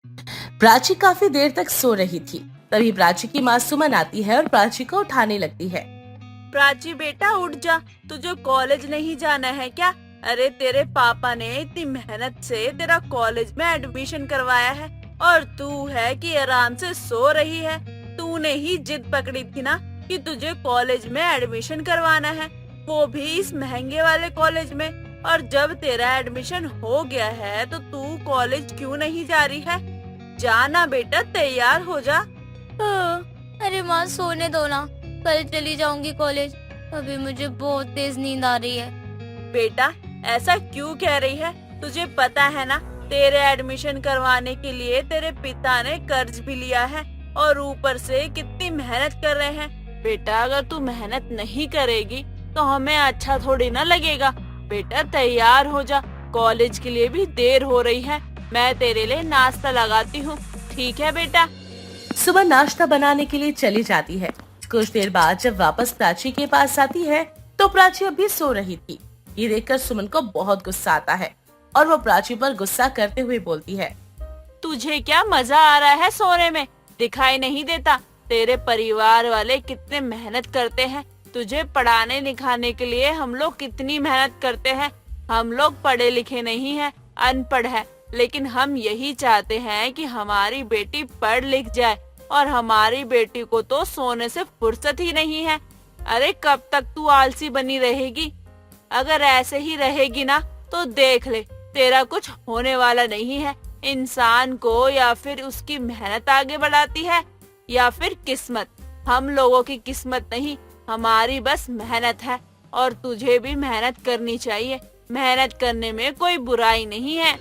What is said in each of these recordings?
प्राची काफी देर तक सो रही थी। तभी प्राची की माँ सुमन आती है और प्राची को उठाने लगती है। प्राची बेटा उठ जा, तुझे कॉलेज नहीं जाना है क्या? अरे तेरे पापा ने इतनी मेहनत से तेरा कॉलेज में एडमिशन करवाया है और तू है कि आराम से सो रही है। तूने ही जिद पकड़ी थी ना कि तुझे कॉलेज में एडमिशन करवाना है, वो भी इस महंगे वाले कॉलेज में। और जब तेरा एडमिशन हो गया है तो तू कॉलेज क्यों नहीं जा रही है? जाना बेटा, तैयार हो जा। अरे माँ सोने दो ना, कल चली जाऊंगी कॉलेज। अभी मुझे बहुत तेज नींद आ रही है। बेटा ऐसा क्यों कह रही है? तुझे पता है ना तेरे एडमिशन करवाने के लिए तेरे पिता ने कर्ज भी लिया है और ऊपर से कितनी मेहनत कर रहे हैं। बेटा अगर तू मेहनत नहीं करेगी तो हमें अच्छा थोड़ी ना लगेगा। बेटा तैयार हो जा, कॉलेज के लिए भी देर हो रही है। मैं तेरे लिए नाश्ता लगाती हूँ, ठीक है बेटा? सुबह नाश्ता बनाने के लिए चली जाती है। कुछ देर बाद जब वापस प्राची के पास आती है तो प्राची अभी सो रही थी। ये देखकर सुमन को बहुत गुस्सा आता है और वो प्राची पर गुस्सा करते हुए बोलती है, तुझे क्या मजा आ रहा है सोने में? दिखाई नहीं देता तेरे परिवार वाले कितने मेहनत करते हैं तुझे पढ़ाने लिखाने के लिए? हम लोग कितनी मेहनत करते हैं। हम लोग पढ़े लिखे नहीं हैं, अनपढ़ है, लेकिन हम यही चाहते हैं कि हमारी बेटी पढ़ लिख जाए और हमारी बेटी को तो सोने से फुर्सत ही नहीं है। अरे कब तक तू आलसी बनी रहेगी? अगर ऐसे ही रहेगी ना तो देख ले, तेरा कुछ होने वाला नहीं है। इंसान को या फिर उसकी मेहनत आगे बढ़ाती है या फिर किस्मत। हम लोगों की किस्मत नहीं, हमारी बस मेहनत है और तुझे भी मेहनत करनी चाहिए। मेहनत करने में कोई बुराई नहीं है।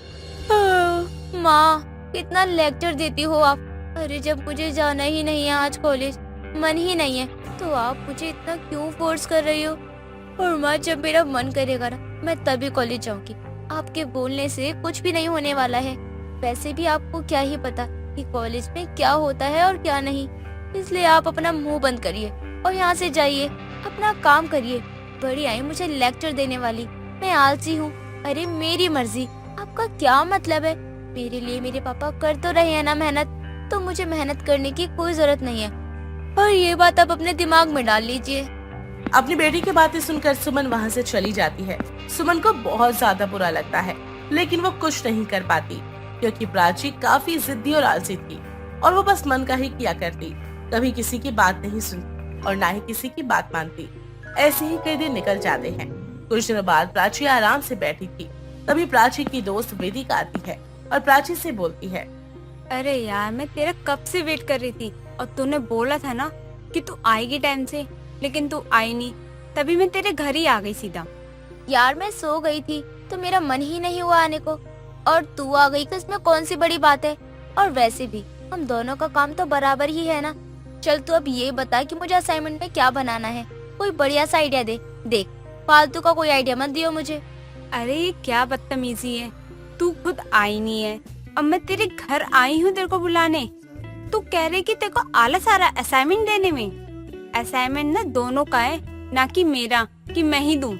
माँ कितना लेक्चर देती हो आप। अरे जब मुझे जाना ही नहीं है आज कॉलेज, मन ही नहीं है, तो आप मुझे इतना क्यों फोर्स कर रही हो? और माँ जब मेरा मन करेगा ना मैं तभी कॉलेज जाऊंगी। आपके बोलने से कुछ भी नहीं होने वाला है। वैसे भी आपको क्या ही पता कि कॉलेज में क्या होता है और क्या नहीं। इसलिए आप अपना मुंह बंद करिए और यहाँ से जाइए, अपना काम करिए। बड़ी आई मुझे लेक्चर देने वाली, मैं आलसी हूँ। अरे मेरी मर्जी, आपका क्या मतलब है? मेरे लिए मेरे पापा कर तो रहे हैं ना मेहनत, तो मुझे मेहनत करने की कोई जरूरत नहीं है। और ये बात आप अपने दिमाग में डाल लीजिए। अपनी बेटी की बातें सुनकर सुमन वहाँ से चली जाती है। सुमन को बहुत ज्यादा बुरा लगता है, लेकिन वो कुछ नहीं कर पाती क्योंकि प्राची काफी जिद्दी और आलसी थी और वो बस मन का ही किया करती, कभी किसी की बात नहीं सुनती और ना ही किसी की बात मानती। ऐसे ही कई दिन निकल जाते हैं। कुछ दिनों बाद प्राची आराम से बैठी थी, तभी प्राची की दोस्त वेदिका आती है और प्राची से बोलती है, अरे यार मैं तेरा कब से वेट कर रही थी और तूने बोला था ना कि तू आएगी टाइम से, लेकिन तू आई नहीं। तभी मैं तेरे घर ही आ गई सीधा। यार मैं सो गई थी तो मेरा मन ही नहीं हुआ आने को, और तू आ गई तो इसमें कौन सी बड़ी बात है? और वैसे भी हम दोनों का काम तो बराबर ही है ना। चल तू अब ये बता कि मुझे असाइनमेंट में क्या बनाना है। कोई बढ़िया सा आइडिया दे। देख फालतू का कोई आइडिया मत दियो मुझे। अरे ये क्या बदतमीजी है, तू खुद आई नहीं है और मैं तेरे घर आई हूँ तेरे को बुलाने। तू कह रही कि तेरे को आलस आ रहा है असाइनमेंट देने में। असाइनमेंट ना दोनों का है, ना कि मेरा कि मैं ही दूं।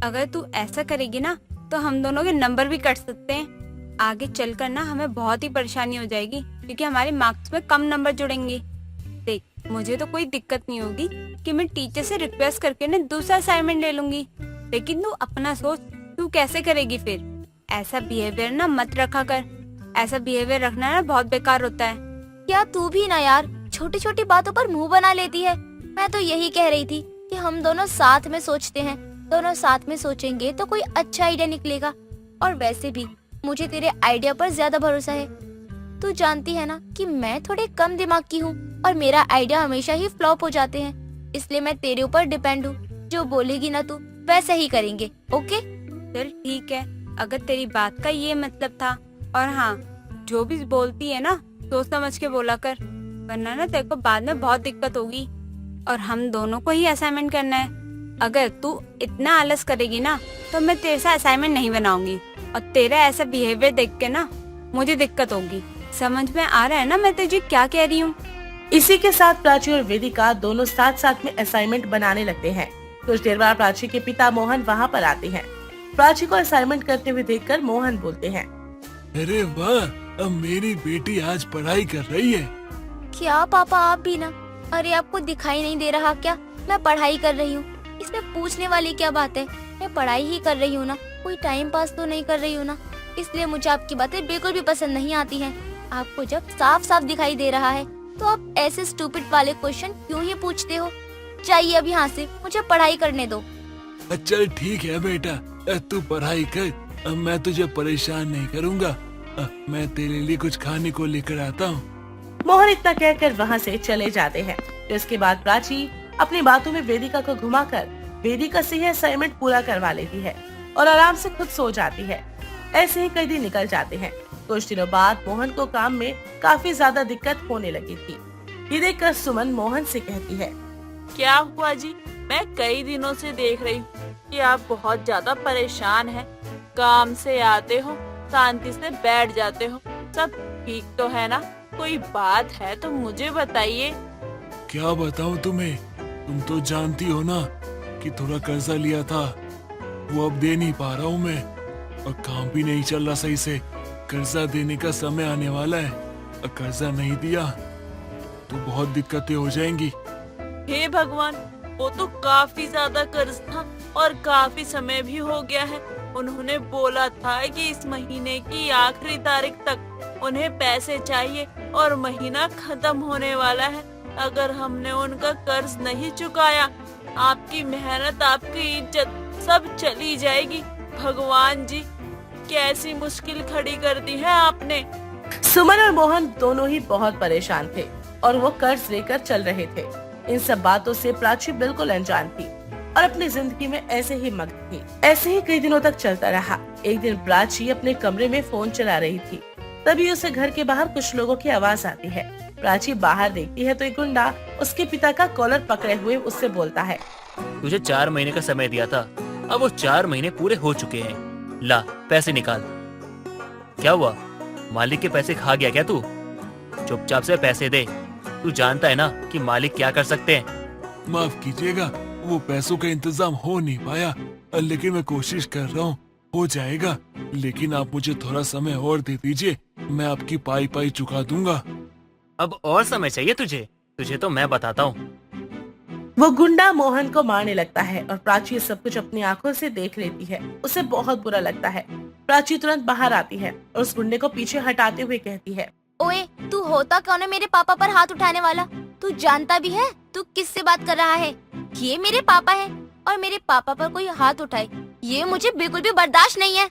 अगर तू ऐसा करेगी ना तो हम दोनों के नंबर भी कट सकते हैं। आगे चलकर ना हमें बहुत ही परेशानी हो जाएगी क्योंकि हमारे मार्क्स में कम नंबर जुड़ेंगे। देख मुझे तो कोई दिक्कत नहीं होगी कि मैं टीचर से रिक्वेस्ट करके ना दूसरा असाइनमेंट ले लूंगी, लेकिन तू अपना सोच, तू कैसे करेगी फिर? ऐसा बिहेवियर ना मत रखा कर। ऐसा बिहेवियर रखना ना बहुत बेकार होता है। क्या तू भी ना यार छोटी छोटी बातों पर मुंह बना लेती है। मैं तो यही कह रही थी कि हम दोनों साथ में सोचते हैं, दोनों साथ में सोचेंगे तो कोई अच्छा आइडिया निकलेगा। और वैसे भी मुझे तेरे आइडिया पर ज्यादा भरोसा है। तू जानती है ना कि मैं थोड़े कम दिमाग की हूँ और मेरा आइडिया हमेशा ही फ्लॉप हो जाते हैं। इसलिए मैं तेरे ऊपर डिपेंड हूँ। जो बोलेगी ना तू वैसे ही करेंगे। ओके चल ठीक है, अगर तेरी बात का ये मतलब था। और हाँ, जो भी बोलती है ना सोच समझ के बोला कर, वरना ना तेरे को बाद में बहुत दिक्कत होगी। और हम दोनों को ही असाइनमेंट करना है। अगर तू इतना आलस करेगी ना तो मैं तेरे से असाइनमेंट नहीं बनाऊंगी और तेरा ऐसा बिहेवियर देख के ना मुझे दिक्कत होगी। समझ में आ रहा है ना मैं तुझे क्या कह रही हूँ? इसी के साथ प्राची और वेदिका दोनों साथ साथ में असाइनमेंट बनाने लगते हैं। कुछ देर बाद प्राची के पिता मोहन वहाँ पर आते हैं। प्राची को असाइनमेंट करते हुए देखकर मोहन बोलते हैं, अरे वाह, अब मेरी बेटी आज पढ़ाई कर रही है। क्या पापा आप भी ना? अरे आपको दिखाई नहीं दे रहा क्या? मैं पढ़ाई कर रही हूँ। इसमें पूछने वाली क्या बात है? मैं पढ़ाई ही कर रही हूँ ना, कोई टाइम पास तो नहीं कर रही हूँ ना। इसलिए मुझे आपकी बातें बिल्कुल भी पसंद नहीं आती हैं। आपको जब साफ साफ दिखाई दे रहा है तो आप ऐसे स्टूपिड वाले क्वेश्चन क्यों ही पूछते हो? चाहिए अब यहाँ से, मुझे पढ़ाई करने दो। चल ठीक है बेटा, तू पढ़ाई कर, मैं तुझे परेशान नहीं करूँगा। मैं तेरे लिए कुछ खाने को लेकर आता हूँ। मोहन इतना कहकर वहाँ से चले जाते हैं। इसके बाद प्राची अपनी बातों में वेदिका को घुमाकर वेदिका से यह असाइनमेंट पूरा करवा लेती है और आराम से खुद सो जाती है। ऐसे ही कई दिन निकल जाते हैं। कुछ दिनों बाद मोहन को काम में काफी ज्यादा दिक्कत होने लगी थी। ये देखकर सुमन मोहन से कहती है, क्या हुआ जी? मैं कई दिनों से देख रही हूँ कि आप बहुत ज्यादा परेशान हैं। काम से आते हो, शांति से बैठ जाते हो, सब ठीक तो है ना? कोई बात है तो मुझे बताइए। क्या बताऊँ तुम्हें? तुम तो जानती हो ना कि थोड़ा कर्जा लिया था, वो अब दे नहीं पा रहा हूँ मैं, और काम भी नहीं चल रहा सही से। कर्जा देने का समय आने वाला है, और कर्जा नहीं दिया तो बहुत दिक्कतें हो जाएंगी। हे भगवान, वो तो काफी ज्यादा कर्ज था और काफी समय भी हो गया है। उन्होंने बोला था कि इस महीने की आखिरी तारीख तक उन्हें पैसे चाहिए और महीना खत्म होने वाला है। अगर हमने उनका कर्ज नहीं चुकाया, आपकी मेहनत, आपकी इज्जत सब चली जाएगी। भगवान जी, कैसी मुश्किल खड़ी कर दी है आपने। सुमन और मोहन दोनों ही बहुत परेशान थे और वो कर्ज लेकर चल रहे थे। इन सब बातों से प्राची बिल्कुल अनजान थी और अपनी जिंदगी में ऐसे ही मग्न थी। ऐसे ही कई दिनों तक चलता रहा। एक दिन प्राची अपने कमरे में फोन चला रही थी, तभी उसे घर के बाहर कुछ लोगों की आवाज आती है। प्राची बाहर देखती है तो एक गुंडा उसके पिता का कॉलर पकड़े हुए उससे बोलता है, तुझे 4 महीने का समय दिया था, अब वो 4 महीने पूरे हो चुके हैं। ला पैसे निकाल। क्या हुआ, मालिक के पैसे खा गया क्या तू? चुपचाप से पैसे दे। तू जानता है ना कि मालिक क्या कर सकते हैं। माफ कीजिएगा, वो पैसों का इंतजाम हो नहीं पाया, लेकिन मैं कोशिश कर रहा हूँ, हो जाएगा। लेकिन आप मुझे थोड़ा समय और दे दीजिए, मैं आपकी पाई पाई चुका दूंगा। अब और समय चाहिए तुझे? तुझे तो मैं बताता हूँ। वो गुंडा मोहन को मारने लगता है और प्राची सब कुछ अपनी आंखों से देख लेती है। उसे बहुत बुरा लगता है। प्राची तुरंत बाहर आती है और उस गुंडे को पीछे हटाते हुए कहती है, ओए, तू होता कौन है मेरे पापा पर हाथ उठाने वाला? तू जानता भी है तू किससे बात कर रहा है? ये मेरे पापा है और मेरे पापा पर कोई हाथ उठाए, ये मुझे बिल्कुल भी बर्दाश्त नहीं है।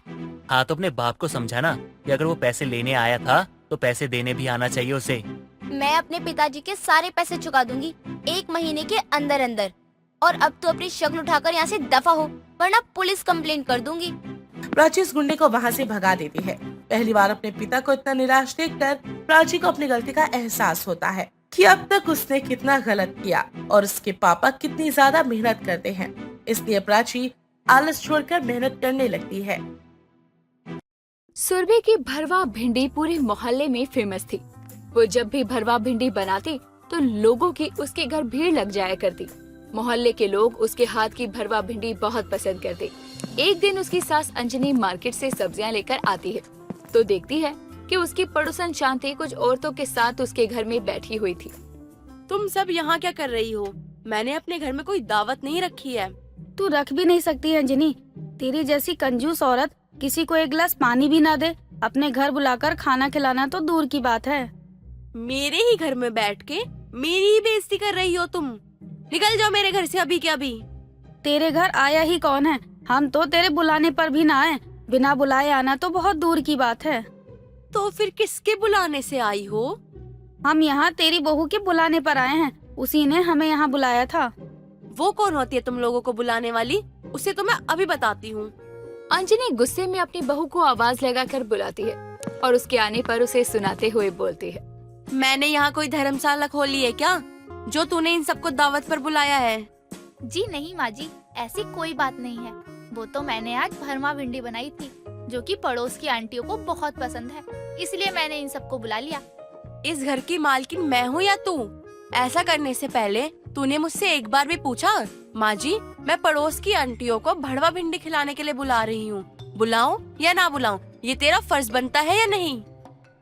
हाँ तो अपने बाप को समझाना कि अगर वो पैसे लेने आया था तो पैसे देने भी आना चाहिए उसे। मैं अपने पिताजी के सारे पैसे चुका दूंगी 1 महीने के अंदर अंदर। और अब तो अपनी शक्ल उठाकर यहाँ से दफा हो, वरना पुलिस कंप्लेंट कर दूंगी। प्राची उस गुंडे को वहाँ से भगा देती है। पहली बार अपने पिता को इतना निराश देखकर प्राची को अपनी गलती का एहसास होता है कि अब तक उसने कितना गलत किया और उसके पापा कितनी ज्यादा मेहनत करते हैं। इसलिए प्राची आलस छोड़कर मेहनत करने लगती है। सुरभि की भरवा भिंडी पूरे मोहल्ले में फेमस थी। वो जब भी भरवा भिंडी बनाती तो लोगों की उसके घर भीड़ लग जाया करती। मोहल्ले के लोग उसके हाथ की भरवा भिंडी बहुत पसंद करते। एक दिन उसकी सास अंजनी मार्केट से सब्जियां लेकर आती है तो देखती है कि उसकी पड़ोसन शांति कुछ औरतों के साथ उसके घर में बैठी हुई थी। तुम सब यहाँ क्या कर रही हो? मैंने अपने घर में कोई दावत नहीं रखी है। तू रख भी नहीं सकती अंजनी। तेरी जैसी कंजूस औरत किसी को एक गिलास पानी भी ना दे, अपने घर बुलाकर खाना खिलाना तो दूर की बात है। मेरे ही घर में बैठ के मेरी ही बेइज्जती कर रही हो तुम। निकल जाओ मेरे घर से अभी के अभी। तेरे घर आया ही कौन है? हम तो तेरे बुलाने पर भी ना आए, बिना बुलाए आना तो बहुत दूर की बात है। तो फिर किसके बुलाने से आई हो? हम यहाँ तेरी बहू के बुलाने पर आए हैं, उसी ने हमें यहाँ बुलाया था। वो कौन होती है तुम लोगों को बुलाने वाली? उसे तो मैं अभी बताती हूँ। अंजनी गुस्से में अपनी बहू को आवाज लगाकर बुलाती है और उसके आने पर उसे सुनाते हुए बोलती है, मैंने यहाँ कोई धर्मशाला खोली है क्या जो तूने इन सबको दावत पर बुलाया है? जी नहीं माँ जी, ऐसी कोई बात नहीं है। वो तो मैंने आज भरमा भिंडी बनाई थी जो कि पड़ोस की आंटियों को बहुत पसंद है, इसलिए मैंने इन सबको बुला लिया। इस घर की मालकिन मैं हूँ या तू? ऐसा करने से पहले तूने मुझसे एक बार भी पूछा? माँ जी, मैं पड़ोस की आंटियों को भड़वा भिंडी खिलाने के लिए बुला रही हूँ, बुलाऊं या ना बुलाऊं? ये तेरा फर्ज बनता है या नहीं?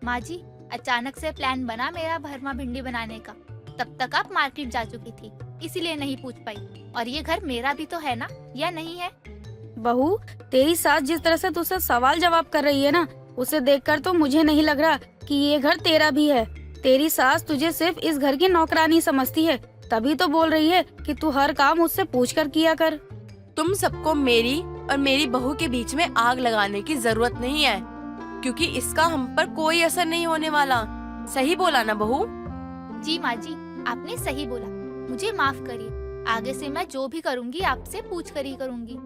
माँ जी, अचानक से प्लान बना मेरा भरमा भिंडी बनाने का। तब तक आप मार्केट जा चुकी थी, इसीलिए नहीं पूछ पाई। और ये घर मेरा भी तो है ना, या नहीं है? बहू, तेरी सास जिस तरह से तुझसे सवाल जवाब कर रही है ना, उसे देखकर तो मुझे नहीं लग रहा कि ये घर तेरा भी है। तेरी सास तुझे सिर्फ इस घर की नौकरानी समझती है, तभी तो बोल रही है कि तू हर काम उससे पूछ कर किया कर। तुम सबको मेरी और मेरी बहू के बीच में आग लगाने की जरूरत नहीं है, क्योंकि इसका हम पर कोई असर नहीं होने वाला। सही बोला ना बहू? जी माँ जी, आपने सही बोला। मुझे माफ करिए। आगे से मैं जो भी करूँगी आपसे पूछ कर ही करूँगी।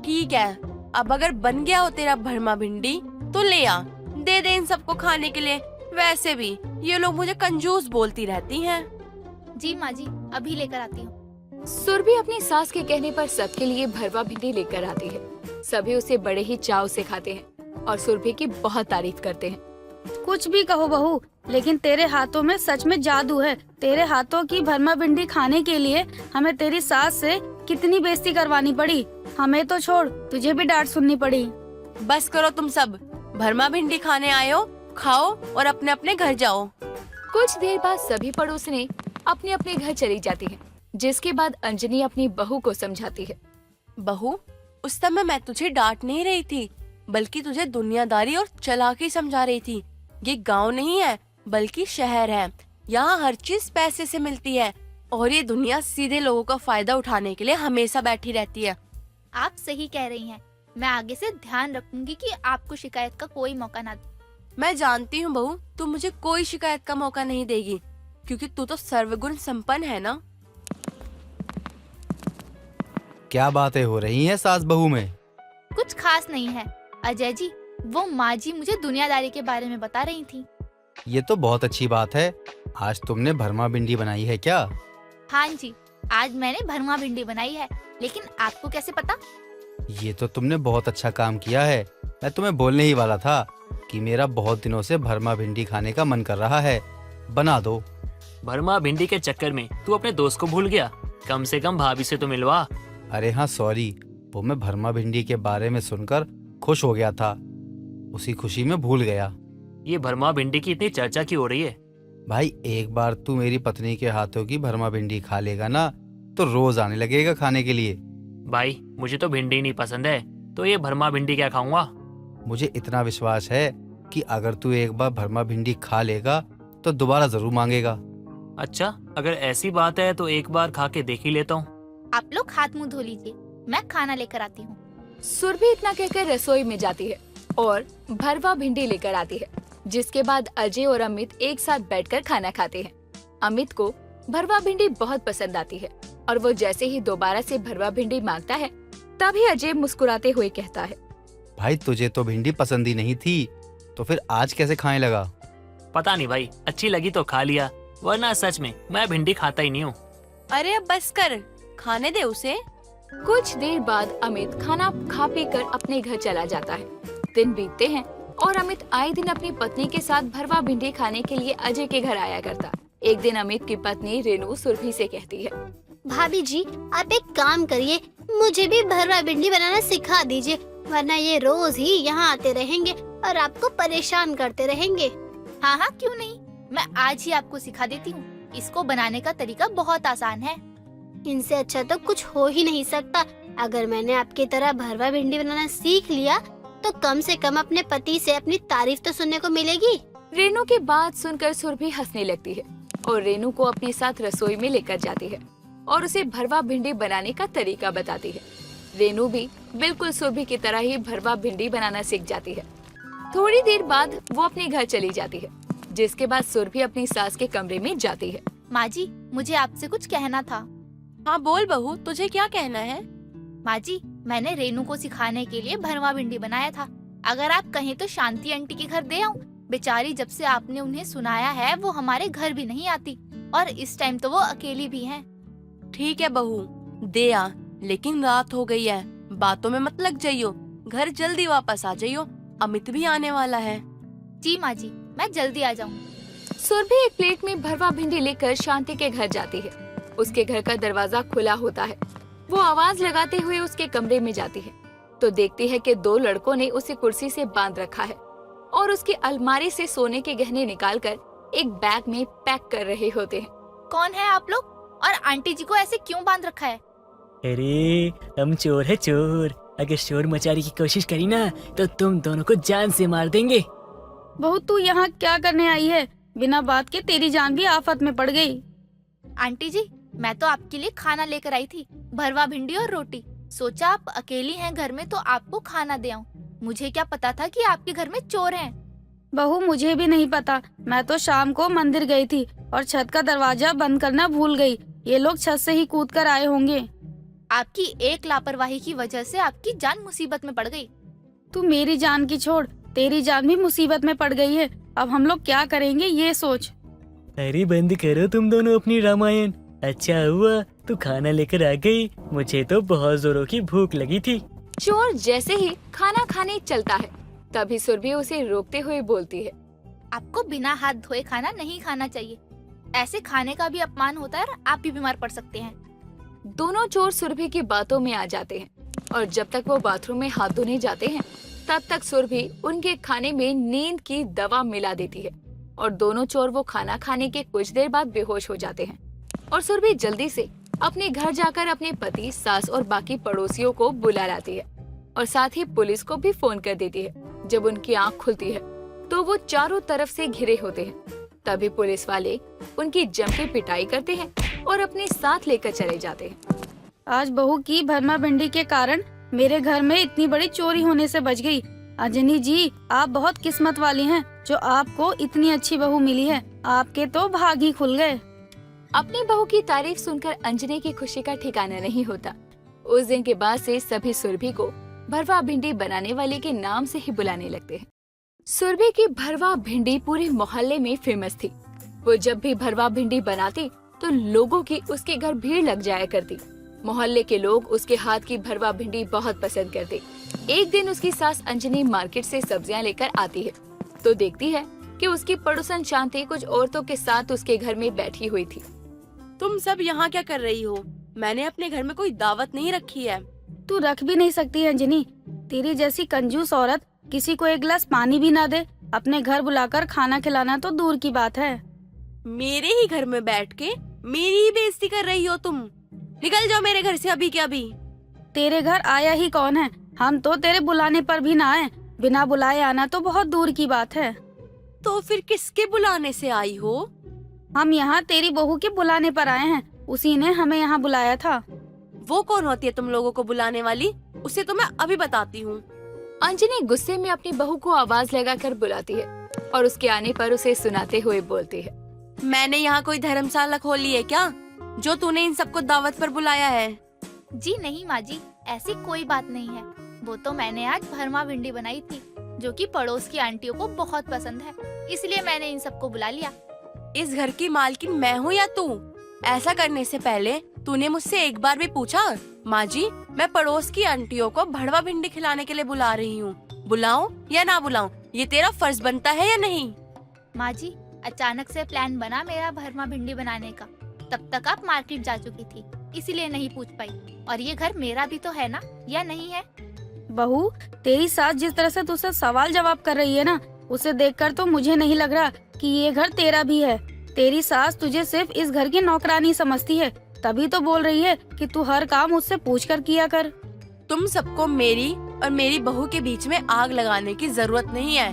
ठीक है, अब अगर बन गया हो तेरा भरमा भिंडी तो ले आ, दे दे इन सबको खाने के लिए। वैसे भी ये लोग मुझे कंजूस बोलती रहती हैं। जी माँ जी, अभी लेकर आती हूँ। सुरभि अपनी सास के कहने पर सबके लिए भरवा भिंडी लेकर आती है। सभी उसे बड़े ही चाव से खाते हैं और सुरभि की बहुत तारीफ करते हैं। कुछ भी कहो बहू, लेकिन तेरे हाथों में सच में जादू है। तेरे हाथों की भरमा भिंडी खाने के लिए हमें तेरी सास से कितनी बेइज्जती करवानी पड़ी। हमें तो छोड़, तुझे भी डांट सुननी पड़ी। बस करो तुम सब, भरमा भिंडी खाने आए हो, खाओ और अपने अपने घर जाओ। कुछ देर बाद सभी पड़ोसने अपने अपने घर चली जाती हैं, जिसके बाद अंजनी अपनी बहू को समझाती है। बहू, उस समय मैं तुझे डांट नहीं रही थी, बल्कि तुझे दुनियादारी और चालाकी समझा रही थी। ये गांव नहीं है, बल्कि शहर है। यहाँ हर चीज पैसे से मिलती है और ये दुनिया सीधे लोगों का फायदा उठाने के लिए हमेशा बैठी रहती है। आप सही कह रही हैं। मैं आगे से ध्यान रखूंगी कि आपको शिकायत का कोई मौका ना दे। मैं जानती हूँ बहू, तू मुझे कोई शिकायत का मौका नहीं देगी, क्योंकि तू तो सर्वगुण संपन्न है ना। क्या बातें हो रही हैं सास बहू में? कुछ खास नहीं है अजय जी, वो माँ जी मुझे दुनियादारी के बारे में बता रही थी। ये तो बहुत अच्छी बात है। आज तुमने भरमा भिंडी बनाई है क्या? हाँ जी, आज मैंने भरमा भिंडी बनाई है, लेकिन आपको कैसे पता? ये तो तुमने बहुत अच्छा काम किया है। मैं तुम्हें बोलने ही वाला था कि मेरा बहुत दिनों से भरमा भिंडी खाने का मन कर रहा है, बना दो। भरमा भिंडी के चक्कर में तू अपने दोस्त को भूल गया, कम से कम भाभी से तो मिलवा। अरे हाँ सॉरी, वो मैं भरमा भिंडी के बारे में सुनकर खुश हो गया था, उसी खुशी में भूल गया। ये भरमा भिंडी की इतनी चर्चा क्यों हो रही है? भाई एक बार तू मेरी पत्नी के हाथों की भरमा भिंडी खा लेगा ना, तो रोज आने लगेगा खाने के लिए। भाई मुझे तो भिंडी नहीं पसंद है, तो ये भरमा भिंडी क्या खाऊंगा। मुझे इतना विश्वास है कि अगर तू एक बार भरमा भिंडी खा लेगा तो दोबारा जरूर मांगेगा। अच्छा, अगर ऐसी बात है तो एक बार खा के देख ही लेता हूँ। आप लोग हाथ मुंह धो लीजिए, मैं खाना लेकर आती हूँ। सुरभि इतना कहकर रसोई में जाती है और भरवा भिंडी लेकर आती है, जिसके बाद अजय और अमित एक साथ बैठकर खाना खाते हैं। अमित को भरवा भिंडी बहुत पसंद आती है और वो जैसे ही दोबारा से भरवा भिंडी मांगता है, तभी अजय मुस्कुराते हुए कहता है, भाई तुझे तो भिंडी पसंद ही नहीं थी, तो फिर आज कैसे खाने लगा? पता नहीं भाई, अच्छी लगी तो खा लिया, वरना सच में मैं भिंडी खाता ही नहीं हूँ। अरे अब बस कर, खाने दे उसे। कुछ देर बाद अमित खाना खा पी कर अपने घर चला जाता है। दिन बीतते हैं और अमित आए दिन अपनी पत्नी के साथ भरवा भिंडी खाने के लिए अजय के घर आया करता। एक दिन अमित की पत्नी रेनू सुरभि से कहती है, भाभी जी आप एक काम करिए, मुझे भी भरवा भिंडी बनाना सिखा दीजिए, वरना ये रोज ही यहाँ आते रहेंगे और आपको परेशान करते रहेंगे। हाँ हाँ क्यों नहीं, मैं आज ही आपको सिखा देती हूँ। इसको बनाने का तरीका बहुत आसान है। इनसे अच्छा तो कुछ हो ही नहीं सकता। अगर मैंने आपकी तरह भरवा भिंडी बनाना सीख लिया तो कम से कम अपने पति से अपनी तारीफ तो सुनने को मिलेगी। रेनू की बात सुनकर सुरभि हंसने लगती है और रेनू को अपने साथ रसोई में लेकर जाती है और उसे भरवा भिंडी बनाने का तरीका बताती है। रेनू भी बिल्कुल सुरभि की तरह ही भरवा भिंडी बनाना सीख जाती है। थोड़ी देर बाद वो अपने घर चली जाती है, जिसके बाद सुरभि अपनी सास के कमरे में जाती है। माँ जी, मुझे आपसे कुछ कहना था। हाँ बोल बहू, तुझे क्या कहना है? माँ जी, मैंने रेनू को सिखाने के लिए भरवा भिंडी बनाया था। अगर आप कहें तो शांति आंटी के घर दे आऊँ। बेचारी जब से आपने उन्हें सुनाया है वो हमारे घर भी नहीं आती और इस टाइम तो वो अकेली भी हैं। ठीक है बहू, दे आ, लेकिन रात हो गई है, बातों में मत लग जाइयो, घर जल्दी वापस आ जाइयो, अमित भी आने वाला है। जी माँ जी, मैं जल्दी आ जाऊँ। सुरभि एक प्लेट में भरवा भिंडी लेकर शांति के घर जाती है। उसके घर का दरवाजा खुला होता है। वो आवाज लगाते हुए उसके कमरे में जाती है तो देखती है कि दो लड़कों ने उसे कुर्सी से बांध रखा है। और उसकी अलमारी से सोने के गहने निकालकर एक बैग में पैक कर रहे होते हैं। कौन है आप लोग और आंटी जी को ऐसे क्यों बांध रखा है? अरे हम चोर है चोर। अगर शोर मचाने की कोशिश करी ना तो तुम दोनों को जान से मार देंगे। बहू तू यहाँ क्या करने आई है? बिना बात के तेरी जान भी आफत में पड़ गई। आंटी जी, मैं तो आपके लिए खाना लेकर आई थी, भरवा भिंडी और रोटी। सोचा आप अकेली हैं घर में तो आपको खाना दे आऊं। मुझे क्या पता था कि आपके घर में चोर हैं। बहू मुझे भी नहीं पता, मैं तो शाम को मंदिर गई थी और छत का दरवाजा बंद करना भूल गई। ये लोग छत से ही कूद कर आए होंगे। आपकी एक लापरवाही की वजह से आपकी जान मुसीबत में पड़ गई। तू मेरी जान की छोड़, तेरी जान भी मुसीबत में पड़ गई है। अब हम लोग क्या करेंगे ये सोच। अरे बंद करो तुम दोनों अपनी रामायण। अच्छा हुआ तू खाना लेकर आ गई, मुझे तो बहुत जोरों की भूख लगी थी। चोर जैसे ही खाना खाने चलता है तभी सुरभि उसे रोकते हुए बोलती है, आपको बिना हाथ धोए खाना नहीं खाना चाहिए। ऐसे खाने का भी अपमान होता है और आप भी बीमार पड़ सकते हैं। दोनों चोर सुरभि की बातों में आ जाते हैं और जब तक वो बाथरूम में हाथ धोने जाते हैं तब तक सुरभि उनके खाने में नींद की दवा मिला देती है और दोनों चोर वो खाना खाने के कुछ देर बाद बेहोश हो जाते हैं। और सुरभि जल्दी से अपने घर जाकर अपने पति, सास और बाकी पड़ोसियों को बुला लाती है और साथ ही पुलिस को भी फोन कर देती है। जब उनकी आंख खुलती है तो वो चारों तरफ से घिरे होते हैं। तभी पुलिस वाले उनकी जम के पिटाई करते हैं और अपने साथ लेकर चले जाते हैं। आज बहू की भरमा भिंडी के कारण मेरे घर में इतनी बड़ी चोरी होने से बच गई। अंजनी जी, आप बहुत किस्मत वाली हैं जो आपको इतनी अच्छी बहू मिली है। आपके तो भाग ही खुल गए। अपनी बहू की तारीफ सुनकर अंजनी की खुशी का ठिकाना नहीं होता। उस दिन के बाद से सभी सुरभि को भरवा भिंडी बनाने वाले के नाम से ही बुलाने लगते हैं। सुरभि की भरवा भिंडी पूरे मोहल्ले में फेमस थी। वो जब भी भरवा भिंडी बनाती तो लोगों की उसके घर भीड़ लग जाया करती। मोहल्ले के लोग उसके हाथ की भरवा भिंडी बहुत पसंद करते। एक दिन उसकी सास अंजनी मार्केट से सब्जियां लेकर आती है तो देखती है कि उसकी पड़ोसन शांति कुछ औरतों के साथ उसके घर में बैठी हुई थी। तुम सब यहाँ क्या कर रही हो? मैंने अपने घर में कोई दावत नहीं रखी है। तू रख भी नहीं सकती है अंजनी। तेरी जैसी कंजूस औरत किसी को एक गिलास पानी भी ना दे, अपने घर बुलाकर खाना खिलाना तो दूर की बात है। मेरे ही घर में बैठ के मेरी ही बेइज्जती कर रही हो तुम। निकल जाओ मेरे घर से अभी के अभी। तेरे घर आया ही कौन है? हम तो तेरे बुलाने पर भी ना आए। बिना बुलाए आना तो बहुत दूर की बात है। तो फिर किसके बुलाने से आई हो? हम यहाँ तेरी बहू के बुलाने पर आए हैं। उसी ने हमें यहाँ बुलाया था। वो कौन होती है तुम लोगों को बुलाने वाली? उसे तो मैं अभी बताती हूँ। अंजनी गुस्से में अपनी बहू को आवाज लगाकर बुलाती है और उसके आने पर उसे सुनाते हुए बोलती है, मैंने यहाँ कोई धर्मशाला खोली है क्या जो तूने इन सबको दावत पर बुलाया है? जी नहीं माँ जी, ऐसी कोई बात नहीं है। वो तो मैंने आज भरमा भिंडी बनाई थी जो कि पड़ोस की आंटियों को बहुत पसंद है, इसलिए मैंने इन सबको बुला लिया। इस घर की मालकिन मैं हूँ या तू? ऐसा करने से पहले तूने मुझसे एक बार भी पूछा? माँ जी, मैं पड़ोस की आंटियों को भड़वा भिंडी खिलाने के लिए बुला रही हूँ, बुलाऊं या ना बुलाऊं, ये तेरा फर्ज बनता है या नहीं? माँ जी, अचानक से प्लान बना मेरा भरमा भिंडी बनाने का। तब तक आप मार्केट जा चुकी थी, इसीलिए नहीं पूछ पाई। और ये घर मेरा भी तो है ना, या नहीं है? बहू, तेरी सास जिस तरह से तुझसे सवाल जवाब कर रही है ना, उसे देखकर तो मुझे नहीं लग रहा कि ये घर तेरा भी है। तेरी सास तुझे सिर्फ इस घर की नौकरानी समझती है, तभी तो बोल रही है कि तू हर काम उससे पूछकर किया कर। तुम सबको मेरी और मेरी बहू के बीच में आग लगाने की जरूरत नहीं है,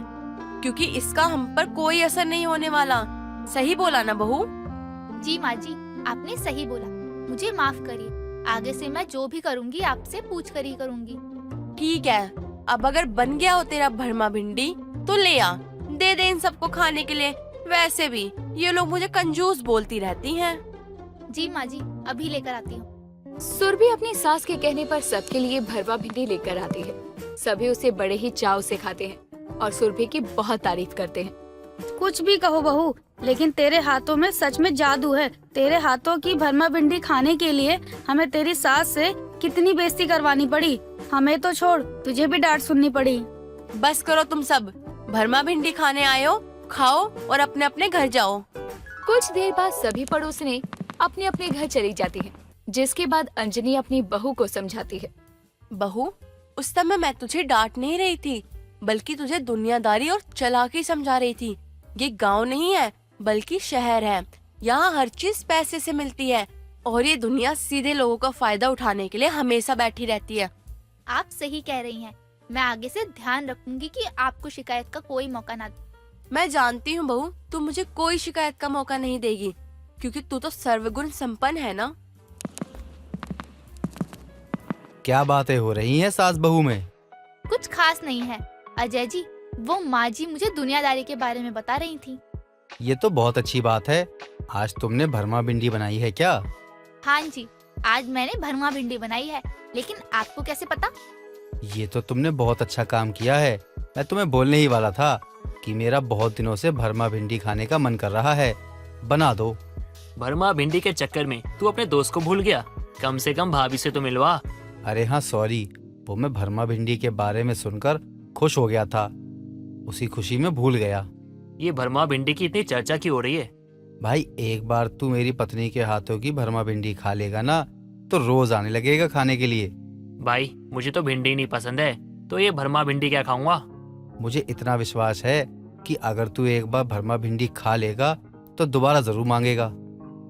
क्योंकि इसका हम पर कोई असर नहीं होने वाला। सही बोला ना बहू? जी माँ जी, आपने सही बोला। मुझे माफ करिए। आगे से मैं जो भी करूँगी आपसे पूछ कर ही करूँगी। ठीक है, अब अगर बन गया हो तेरा भरमा भिंडी तो ले आ, दे दे इन सबको खाने के लिए। वैसे भी ये लोग मुझे कंजूस बोलती रहती हैं। जी माँ जी, अभी लेकर आती हूँ। सुरभि अपनी सास के कहने पर सबके लिए भरवा भिंडी लेकर आती है। सभी उसे बड़े ही चाव से खाते हैं और सुरभि की बहुत तारीफ करते हैं। कुछ भी कहो बहू, लेकिन तेरे हाथों में सच में जादू है। तेरे हाथों की भरमा भिंडी खाने के लिए हमें तेरी सास से कितनी बेइज्जती करवानी पड़ी। हमें तो छोड़, तुझे भी डांट सुननी पड़ी। बस करो तुम सब, भरमा भिंडी खाने आए हो, खाओ और अपने अपने घर जाओ। कुछ देर बाद सभी पड़ोसने अपने अपने घर चली जाती हैं, जिसके बाद अंजनी अपनी बहू को समझाती है। बहू, उस समय मैं तुझे डांट नहीं रही थी, बल्कि तुझे दुनियादारी और चालाकी समझा रही थी। ये गांव नहीं है बल्कि शहर है। यहाँ हर चीज पैसे से मिलती है और ये दुनिया सीधे लोगों का फायदा उठाने के लिए हमेशा बैठी रहती है। आप सही कह रही हैं। मैं आगे से ध्यान रखूंगी कि आपको शिकायत का कोई मौका ना दे। मैं जानती हूँ बहू, तू मुझे कोई शिकायत का मौका नहीं देगी, क्योंकि तू तो सर्वगुण संपन्न है ना। क्या बातें हो रही हैं सास बहू में? कुछ खास नहीं है अजय जी, वो माँ जी मुझे दुनियादारी के बारे में बता रही थी। ये तो बहुत अच्छी बात है। आज तुमने भरमा भिंडी बनाई है क्या? हाँ जी, आज मैंने भरमा भिंडी बनाई है, लेकिन आपको कैसे पता? ये तो तुमने बहुत अच्छा काम किया है। मैं तुम्हें बोलने ही वाला था कि मेरा बहुत दिनों से भरमा भिंडी खाने का मन कर रहा है, बना दो। भरमा भिंडी के चक्कर में तू अपने दोस्त को भूल गया। कम से कम भाभी से तो मिलवा। अरे हाँ सॉरी, वो मैं भरमा भिंडी के बारे में सुनकर खुश हो गया था, उसी खुशी में भूल गया। ये भरमा भिंडी की इतनी चर्चा क्यों हो रही है? भाई एक बार तू मेरी पत्नी के हाथों की भरमा भिंडी खा लेगा ना, तो रोज आने लगेगा खाने के लिए। भाई मुझे तो भिंडी नहीं पसंद है, तो ये भरमा भिंडी क्या खाऊंगा? मुझे इतना विश्वास है कि अगर तू एक बार भरमा भिंडी खा लेगा तो दोबारा जरूर मांगेगा।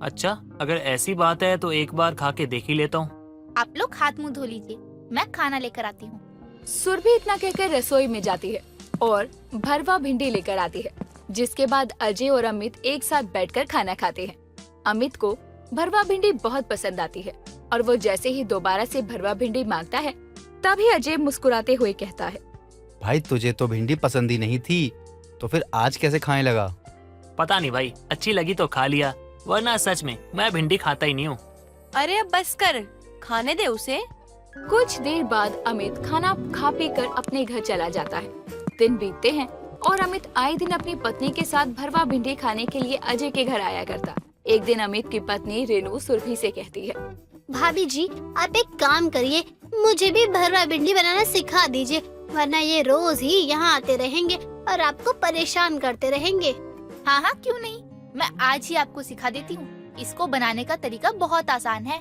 अच्छा, अगर ऐसी बात है तो एक बार खा के देख ही लेता हूँ। आप लोग हाथ मुंह धो लीजिए, मैं खाना लेकर आती हूँ। सुरभि इतना कहकर रसोई में जाती है और भरवा भिंडी लेकर आती है, जिसके बाद अजय और अमित एक साथ बैठकर खाना खाते हैं। अमित को भरवा भिंडी बहुत पसंद आती है और वो जैसे ही दोबारा से भरवा भिंडी मांगता है, तभी अजय मुस्कुराते हुए कहता है, भाई तुझे तो भिंडी पसंद ही नहीं थी, तो फिर आज कैसे खाने लगा? पता नहीं भाई, अच्छी लगी तो खा लिया, वरना सच में मैं भिंडी खाता ही नहीं हूँ। अरे अब बस कर, खाने दे उसे। कुछ देर बाद अमित खाना खा पी कर अपने घर चला जाता है। दिन बीतते हैं और अमित आए दिन अपनी पत्नी के साथ भरवा भिंडी खाने के लिए अजय के घर आया करता। एक दिन अमित की पत्नी रेनू सुरभि से कहती है, भाभी जी आप एक काम करिए, मुझे भी भरवा भिंडी बनाना सिखा दीजिए, वरना ये रोज ही यहाँ आते रहेंगे और आपको परेशान करते रहेंगे। हाँ हाँ क्यों नहीं, मैं आज ही आपको सिखा देती हूँ। इसको बनाने का तरीका बहुत आसान है।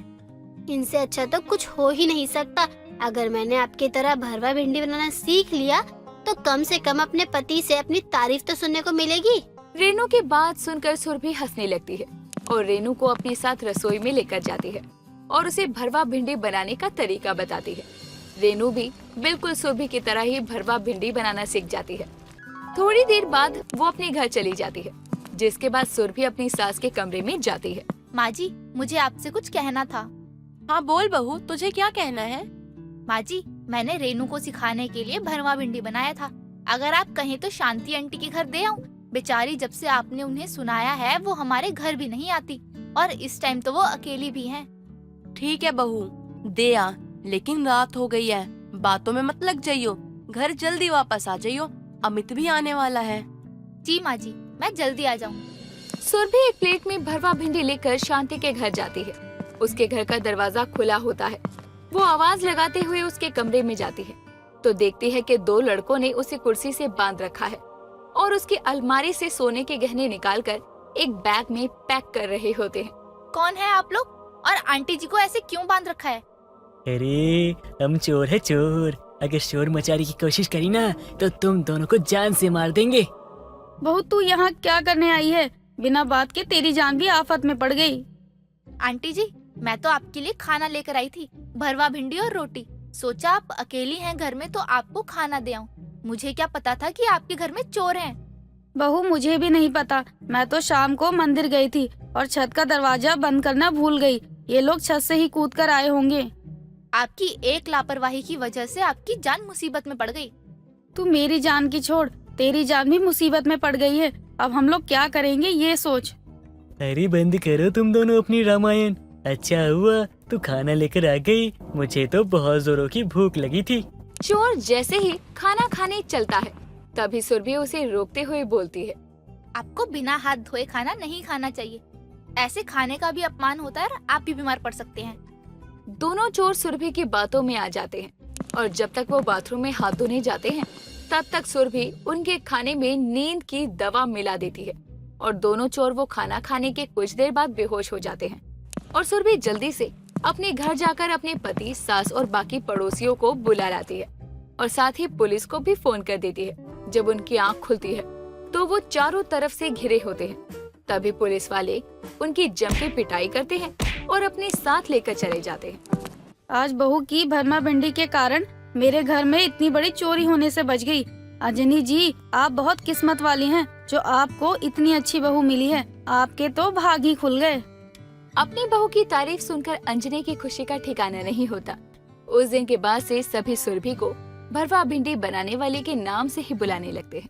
इनसे अच्छा तो कुछ हो ही नहीं सकता। अगर मैंने आपकी तरह भरवा भिंडी बनाना सीख लिया तो कम से कम अपने पति से अपनी तारीफ तो सुनने को मिलेगी। रेनू की बात सुनकर सुरभि हंसने लगती है और रेनू को अपने साथ रसोई में लेकर जाती है और उसे भरवा भिंडी बनाने का तरीका बताती है। रेनू भी बिल्कुल सुरभि की तरह ही भरवा भिंडी बनाना सीख जाती है। थोड़ी देर बाद वो अपने घर चली जाती है, जिसके बाद सुरभि अपनी सास के कमरे में जाती है। माँ जी मुझे आपसे कुछ कहना था। हाँ बोल बहू, तुझे क्या कहना है? माँ जी मैंने रेनू को सिखाने के लिए भरवा भिंडी बनाया था। अगर आप कहें तो शांति आंटी के घर दे आऊं। बेचारी जब से आपने उन्हें सुनाया है वो हमारे घर भी नहीं आती और इस टाइम तो वो अकेली भी हैं। ठीक है बहू, दे आ, लेकिन रात हो गई है, बातों में मत लग जाइयो, घर जल्दी वापस आ जाइयो, अमित भी आने वाला है। जी माँ जी, मैं जल्दी आ जाऊँ। सुरभि एक प्लेट में भरवा भिंडी लेकर शांति के घर जाती है। उसके घर का दरवाजा खुला होता है। वो आवाज लगाते हुए उसके कमरे में जाती है तो देखती है कि दो लड़कों ने उसे कुर्सी से बांध रखा है और उसकी अलमारी से सोने के गहने निकालकर एक बैग में पैक कर रहे होते हैं। कौन है आप लोग और आंटी जी को ऐसे क्यों बांध रखा है? अरे हम चोर है चोर, अगर शोर मचाने की कोशिश करी ना तो तुम दोनों को जान से मार देंगे। बहू तू यहाँ क्या करने आई है? बिना बात के तेरी जान भी आफत में पड़ गई। आंटी जी मैं तो आपके लिए खाना लेकर आई थी, भरवा भिंडी और रोटी। सोचा आप अकेली हैं घर में तो आपको खाना दे आऊं। मुझे क्या पता था कि आपके घर में चोर हैं। बहू मुझे भी नहीं पता, मैं तो शाम को मंदिर गई थी और छत का दरवाजा बंद करना भूल गई। ये लोग छत से ही कूद कर आए होंगे। आपकी एक लापरवाही की वजह से आपकी जान मुसीबत में पड़ गई। तू मेरी जान की छोड़, तेरी जान भी मुसीबत में पड़ गई है। अब हम लोग क्या करेंगे ये सोच। अरे बंद करो तुम दोनों अपनी रामायण। अच्छा हुआ तू खाना लेकर आ गई, मुझे तो बहुत जोरों की भूख लगी थी। चोर जैसे ही खाना खाने चलता है तभी सुरभि उसे रोकते हुए बोलती है, आपको बिना हाथ धोए खाना नहीं खाना चाहिए। ऐसे खाने का भी अपमान होता है और आप भी बीमार पड़ सकते हैं। दोनों चोर सुरभि की बातों में आ जाते हैं और जब तक वो बाथरूम में हाथ धोने जाते हैं तब तक सुरभि उनके खाने में नींद की दवा मिला देती है और दोनों चोर वो खाना खाने के कुछ देर बाद बेहोश हो जाते हैं और सुरभि जल्दी से अपने घर जाकर अपने पति, सास और बाकी पड़ोसियों को बुला लाती है। और साथ ही पुलिस को भी फोन कर देती है। जब उनकी आंख खुलती है तो वो चारों तरफ से घिरे होते हैं। तभी पुलिस वाले उनकी जम के पिटाई करते हैं और अपने साथ लेकर चले जाते हैं। आज बहू की भरमा भिंडी के कारण मेरे घर में इतनी बड़ी चोरी होने से बच गई। अंजनी जी, आप बहुत किस्मत वाली हैं जो आपको इतनी अच्छी बहू मिली है। आपके तो भाग ही खुल गए। अपनी बहू की तारीफ सुनकर अंजनी की खुशी का ठिकाना नहीं होता। उस दिन के बाद से सभी सुरभि को भरवा भिंडी बनाने वाले के नाम से ही बुलाने लगते हैं।